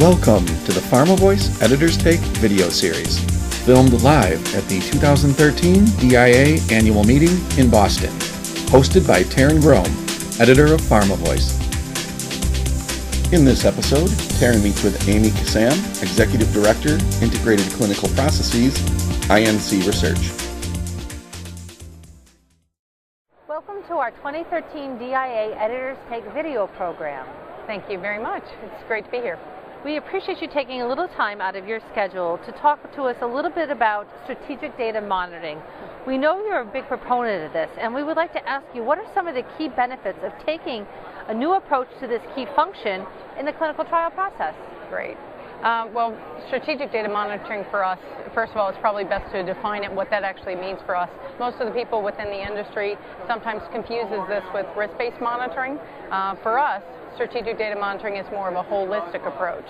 Welcome to the Pharma Voice Editor's Take video series, filmed live at the 2013 DIA Annual Meeting in Boston, hosted by Taryn Grome, editor of Pharma Voice. In this episode, Taryn meets with Amy Kissam, Executive Director, Integrated Clinical Processes, INC Research. Welcome to our 2013 DIA Editor's Take video program. Thank you very much. It's great to be here. We appreciate you taking a little time out of your schedule to talk to us a little bit about strategic data monitoring. We know you're a big proponent of this, and we would like to ask you, what are some of the key benefits of taking a new approach to this key function in the clinical trial process? Great. Well, strategic data monitoring for us, first of all, it's probably best to define it, what that actually means for us. Most of the people within the industry sometimes confuses this with risk-based monitoring. For us, strategic data monitoring is more of a holistic approach,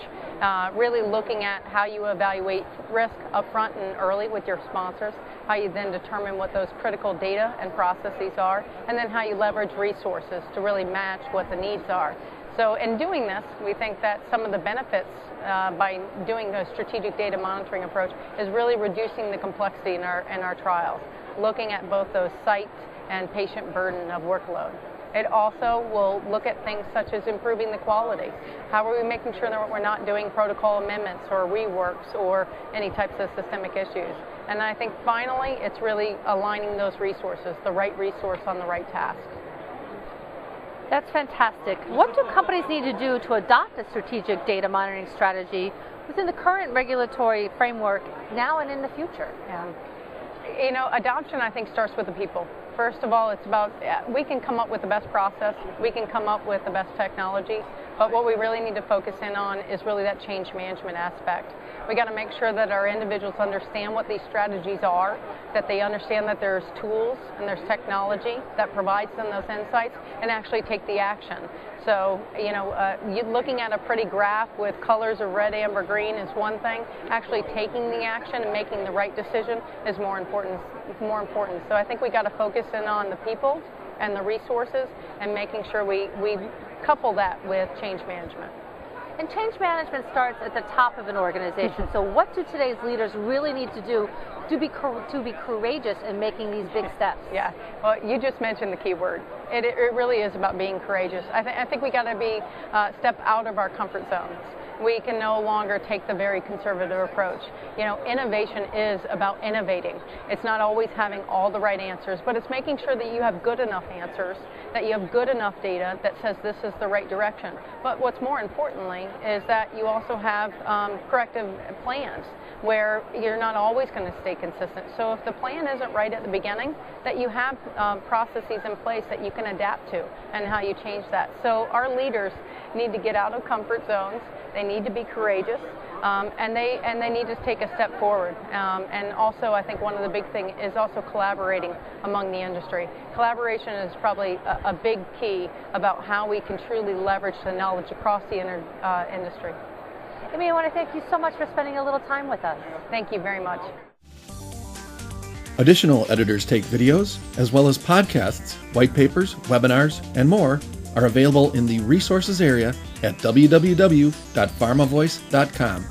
really looking at how you evaluate risk upfront and early with your sponsors, how you then determine what those critical data and processes are, and then how you leverage resources to really match what the needs are. So in doing this, we think that some of the benefits by doing a strategic data monitoring approach is really reducing the complexity in our trials, looking at both those site and patient burden of workload. It also will look at things such as improving the quality. How are we making sure that we're not doing protocol amendments or reworks or any types of systemic issues? And I think finally, it's really aligning those resources, the right resource on the right task. That's fantastic. What do companies need to do to adopt a strategic data monitoring strategy within the current regulatory framework now and in the future? You know, adoption, I think, starts with the people. First of all, it's about, we can come up with the best process, we can come up with the best technology, but what we really need to focus in on is really that change management aspect. We got to make sure that our individuals understand what these strategies are, that they understand that there's tools and there's technology that provides them those insights, and actually take the action. So, you know, looking at a pretty graph with colors of red, amber, green is one thing. Actually taking the action and making the right decision is more important. So I think we got to focus in on the people and the resources and making sure we couple that with change management. And change management starts at the top of an organization. So what do today's leaders really need to do to be courageous in making these big steps? Yeah, well, you just mentioned the key word. It really is about being courageous. I think we got to step out of our comfort zones. We can no longer take the very conservative approach. You know, innovation is about innovating. It's not always having all the right answers, but it's making sure that you have good enough answers, that you have good enough data that says this is the right direction. But what's more importantly is that you also have corrective plans where you're not always going to stay consistent. So if the plan isn't right at the beginning, that you have processes in place that you can adapt to and how you change that. So our leaders need to get out of comfort zones. They need to be courageous, and they need to take a step forward. And also, I think one of the big things is also collaborating among the industry. Collaboration is probably a big key about how we can truly leverage the knowledge across the industry. Amy, I want to thank you so much for spending a little time with us. Thank you very much. Additional Editors Take videos, as well as podcasts, white papers, webinars, and more, are available in the resources area at www.pharmavoice.com.